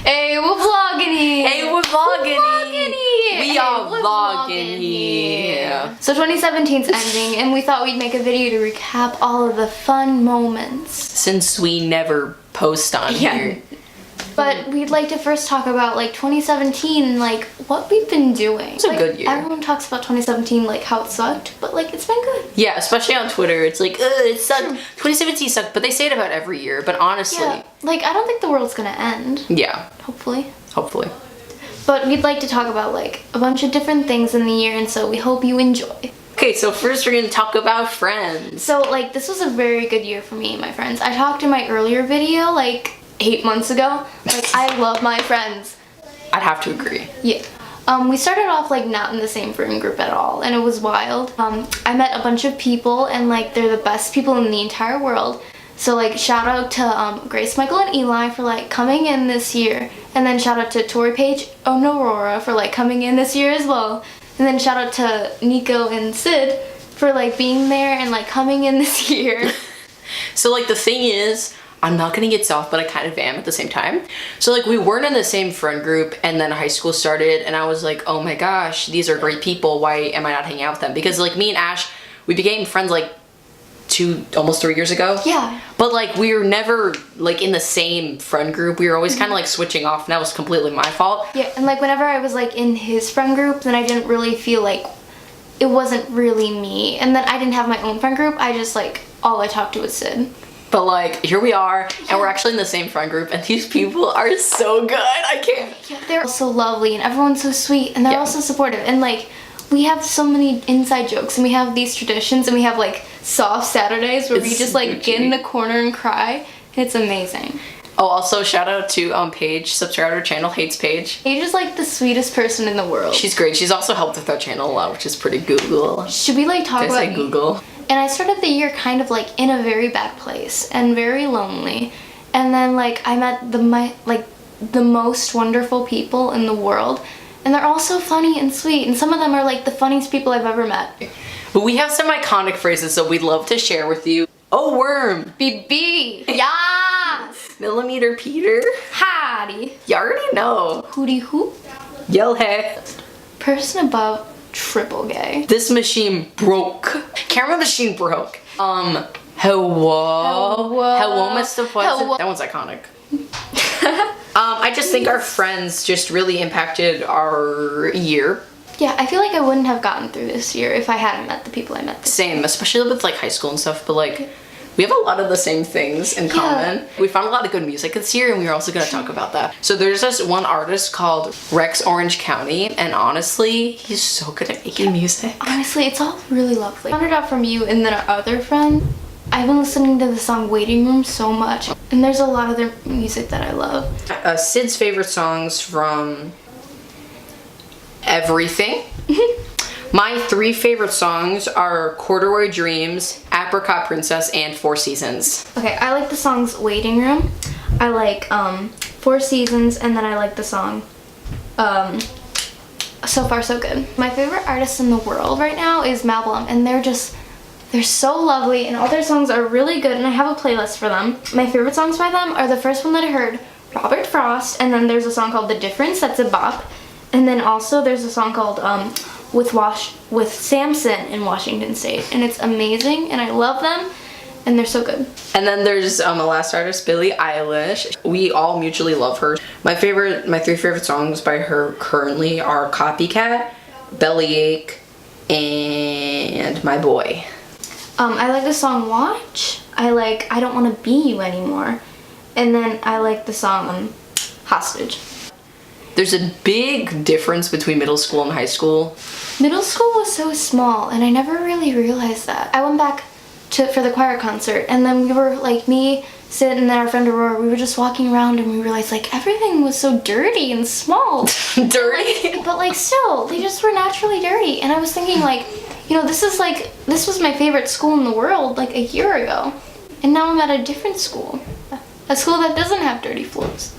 Hey, we're vlogging here. Hey, we're vlogging here. We are vlogging here. So 2017's ending, and we thought we'd make a video to recap all of the fun moments. Since we never post on here. But we'd like to first talk about like 2017 and like what we've been doing. It's a good year. Everyone talks about 2017 like how it sucked, but like it's been good. Yeah, especially on Twitter. It's like, it sucked. 2017 sucked, but they say it about every year. But honestly, Yeah, like I don't think the world's gonna end. yeah, Hopefully. hopefully. But we'd like to talk about like a bunch of different things in the year, and so we hope you enjoy. Okay, so first we're gonna talk about friends. So like this was a very good year for me and my friends. I talked in my earlier video like 8 months ago. Like I love my friends. I'd have to agree. Yeah. We started off like not in the same friend group at all, and it was wild. I met a bunch of people, and like they're the best people in the entire world. So like shout out to Grace, Michael, and Eli for like coming in this year, and then shout out to Tori, Paige, and Aurora for like coming in this year as well, and then shout out to Nico and Sid for like being there and like coming in this year. So like the thing is, I'm not gonna get soft, but I kind of am at the same time. So like we weren't in the same friend group, and then high school started, and I was like, oh my gosh, these are great people. Why am I not hanging out with them? Because like me and Ash, we became friends like almost 3 years ago. Yeah. But like we were never like in the same friend group. We were always kind of like switching off, and that was completely my fault. Yeah, and like whenever I was like in his friend group, then I didn't really feel like it wasn't really me. And then I didn't have my own friend group. I just like all I talked to was Sid. But like here we are, and we're actually in the same friend group, and these people are so good. I can't. Yeah, they're so lovely, and everyone's so sweet, and they're also supportive. And like we have so many inside jokes, and we have these traditions, and we have like soft Saturdays where we just like get in the corner and cry. It's amazing. Oh, also shout out to Paige, subscribe to her channel, Hates Paige. Paige is like the sweetest person in the world. She's great. She's also helped with our channel a lot, which is pretty Google. Should we like talk Did about I say Google? And I started the year kind of like in a very bad place and very lonely. And then like I met the most wonderful people in the world, and they're all so funny and sweet, and some of them are like the funniest people I've ever met. But we have some iconic phrases that we'd love to share with you. Oh, worm. BB. Yeah. Millimeter Peter. Howdy. You already know. Hootie hoop. Yell hey. Person above triple gay. This machine broke. Camera machine broke. Hello. Hello, Mr. President. That one's iconic. I just think our friends just really impacted our year. Yeah, I feel like I wouldn't have gotten through this year if I hadn't met the people I met. Same, especially with like high school and stuff, but like we have a lot of the same things in common. We found a lot of good music this year, and we are also going to talk about that. So there's this one artist called Rex Orange County, and honestly, he's so good at making music. Honestly, it's all really lovely. I found it out from you and then our other friend. I've been listening to the song Waiting Room so much, and there's a lot of their music that I love. Sid's favorite songs from everything. My 3 favorite songs are Corduroy Dreams, Apricot Princess, and Four Seasons. Okay, I like the songs Waiting Room, I like Four Seasons, and then I like the song So Far So Good. My favorite artist in the world right now is Malblum, and they're so lovely, and all their songs are really good, and I have a playlist for them. My favorite songs by them are the first one that I heard, Robert Frost, and then there's a song called The Difference, that's a bop, and then also there's a song called with Samson in Washington State, and it's amazing, and I love them, and they're so good. And then there's the last artist, Billie Eilish. We all mutually love her. My 3 favorite songs by her currently are Copycat, Bellyache, and My Boy. I like the song Watch. I like I Don't Want to Be You Anymore, and then I like the song Hostage. There's a big difference between middle school and high school. Middle school was so small, and I never really realized that. I went back for the choir concert, and then we were like me, Sid, and then our friend Aurora, we were just walking around, and we realized like everything was so dirty and small. Dirty? But like still, they just were naturally dirty, and I was thinking like, you know, this was my favorite school in the world like a year ago, and now I'm at a different school. A school that doesn't have dirty floors.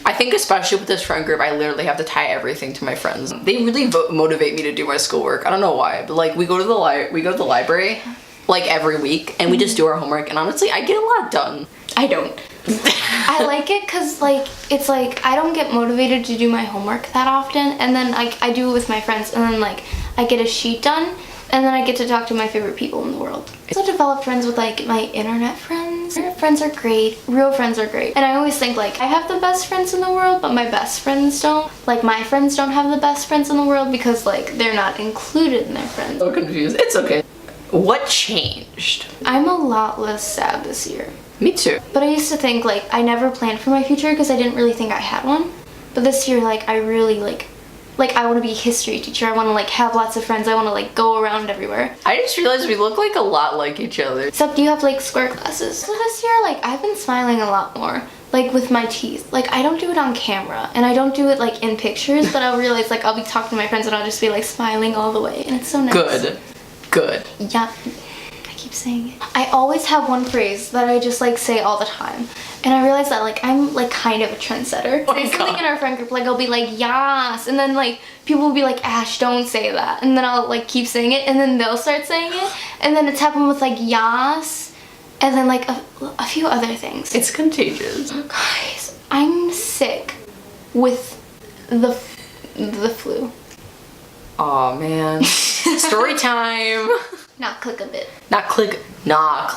I think especially with this friend group, I literally have to tie everything to my friends. They really motivate me to do my schoolwork. I don't know why, but like we go to the library like every week, and we just do our homework, and honestly, I get a lot done. I don't. I like it because, like, it's like I don't get motivated to do my homework that often, and then I do it with my friends, and then like I get a sheet done, and then I get to talk to my favorite people in the world. So develop friends with like my internet friends. Internet friends are great. Real friends are great. And I always think like I have the best friends in the world, but my best friends don't. Like my friends don't have the best friends in the world because like they're not included in their friends. So confused. It's okay. What changed? I'm a lot less sad this year. Me too. But I used to think like I never planned for my future because I didn't really think I had one. But this year like I really like I want to be a history teacher. I want to like have lots of friends. I want to like go around everywhere. I just realized we look like a lot like each other. Except you have like square glasses. So this year like I've been smiling a lot more. Like with my teeth. Like I don't do it on camera and I don't do it like in pictures, but I'll realize like I'll be talking to my friends and I'll just be like smiling all the way and it's so nice. Good. Yeah. I keep saying it. I always have one phrase that I just like say all the time. And I realize that like I'm like kind of a trendsetter. Oh my Say something God. in our friend group, like I'll be like yas, and then like people will be like Ash, don't say that, and then I'll like keep saying it, and then they'll start saying it, and then it's happened with like yas, and then like a few other things. It's contagious. Guys, I'm sick with the flu. Aw, man. Story time. Not click a bit. Not click a bit. Not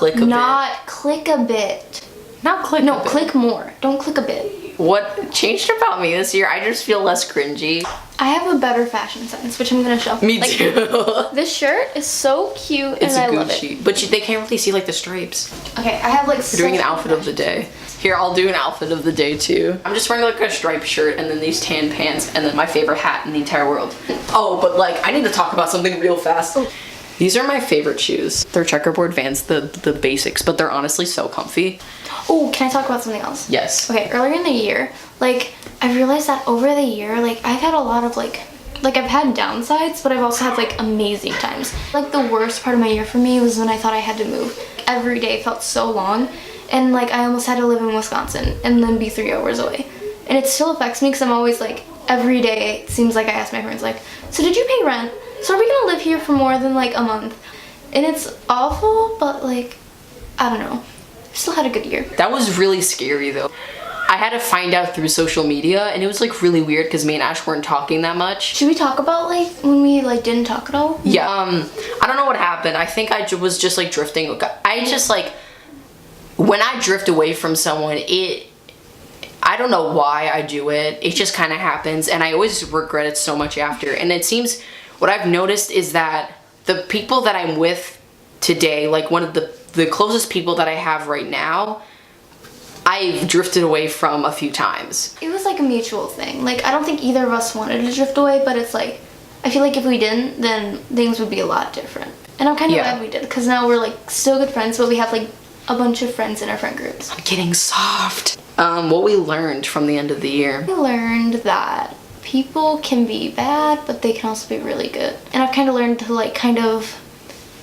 click a bit. Not click No, a bit. click more. Don't click a bit. What changed about me this year? I just feel less cringy. I have a better fashion sense, which I'm gonna show. Me Like, too. This shirt is so cute It's and I a love it. Gucci. But they can't really see like the stripes. Okay, I have like We're doing an outfit of the day. Here, I'll do an outfit of the day too. I'm just wearing like a striped shirt and then these tan pants and then my favorite hat in the entire world. Oh, but like I need to talk about something real fast. These are my favorite shoes. They're checkerboard Vans, the basics, but they're honestly so comfy. Oh, can I talk about something else? Yes. Okay, earlier in the year, like I realized that over the year, like I've had a lot of like I've had downsides, but I've also had like amazing times. Like the worst part of my year for me was when I thought I had to move. Every day felt so long, and like I almost had to live in Wisconsin and then be 3 hours away. And it still affects me because I'm always like every day it seems like I ask my friends like, so did you pay rent? So are we gonna live here for more than like a month? And it's awful, but like I don't know. Still had a good year. That was really scary though. I had to find out through social media and it was like really weird because me and Ash weren't talking that much. Should we talk about like when we like didn't talk at all? Yeah, I don't know what happened. I think I was just like drifting. I just like, when I drift away from someone, I don't know why I do it. It just kind of happens and I always regret it so much after. And it seems, what I've noticed is that the people that I'm with today, like one of the closest people that I have right now, I've drifted away from a few times. It was like a mutual thing. Like I don't think either of us wanted to drift away, but it's like I feel like if we didn't, then things would be a lot different. And I'm kind of glad we did because now we're like still good friends, but we have like a bunch of friends in our friend groups. I'm getting soft. What we learned from the end of the year. I learned that people can be bad, but they can also be really good. And I've kind of learned to like kind of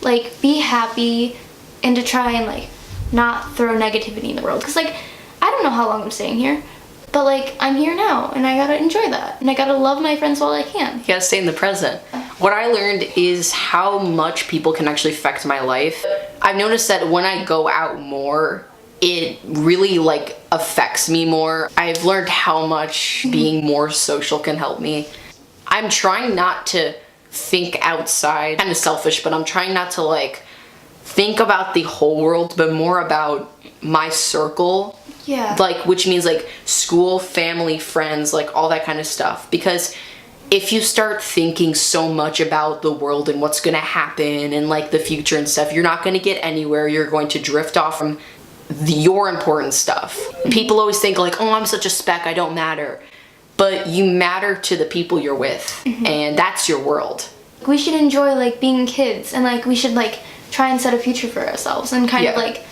like be happy and to try and like not throw negativity in the world. Because like I don't know how long I'm staying here, but like I'm here now and I gotta enjoy that. And I gotta love my friends while I can. You gotta stay in the present. What I learned is how much people can actually affect my life. I've noticed that when I go out more, it really like affects me more. I've learned how much being more social can help me. I'm trying not to think outside. Kind of selfish, but I'm trying not to like think about the whole world, but more about my circle. Yeah. Like, which means like school, family, friends, like all that kind of stuff. Because if you start thinking so much about the world and what's gonna happen and like the future and stuff, you're not gonna get anywhere. You're going to drift off from your important stuff. People always think like, oh, I'm such a speck, I don't matter. But you matter to the people you're with, and that's your world. We should enjoy like being kids and like we should like try and set a future for ourselves and kind of like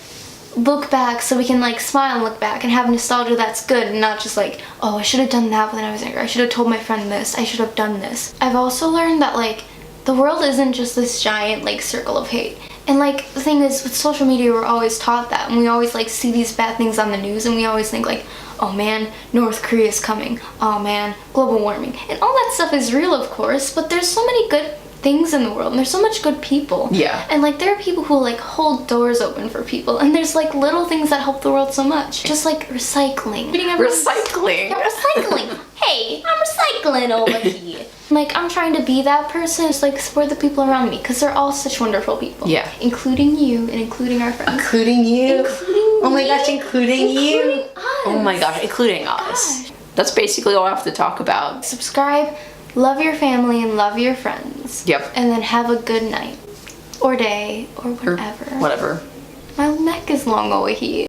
look back so we can like smile and look back and have nostalgia that's good and not just like, oh, I should have done that when I was younger. I should have told my friend this. I should have done this. I've also learned that like the world isn't just this giant like circle of hate. And like the thing is with social media we're always taught that and we always like see these bad things on the news and we always think like, oh man, North Korea's coming. Oh man, global warming. And all that stuff is real of course, but there's so many good things in the world, and there's so much good people. Yeah. And like there are people who like hold doors open for people, and there's like little things that help the world so much. Just like recycling. Recycling. Yeah, recycling. Hey, I'm recycling over here. Like I'm trying to be that person who's like support the people around me, because they're all such wonderful people. Yeah. Including you and including our friends. Including you. Including Oh my me. gosh, including you. Including us. Oh my gosh, including us. That's basically all I have to talk about. Subscribe, love your family, and love your friends. Yep. And then have a good night. Or day. Or Or whatever. whatever. My neck is long over here.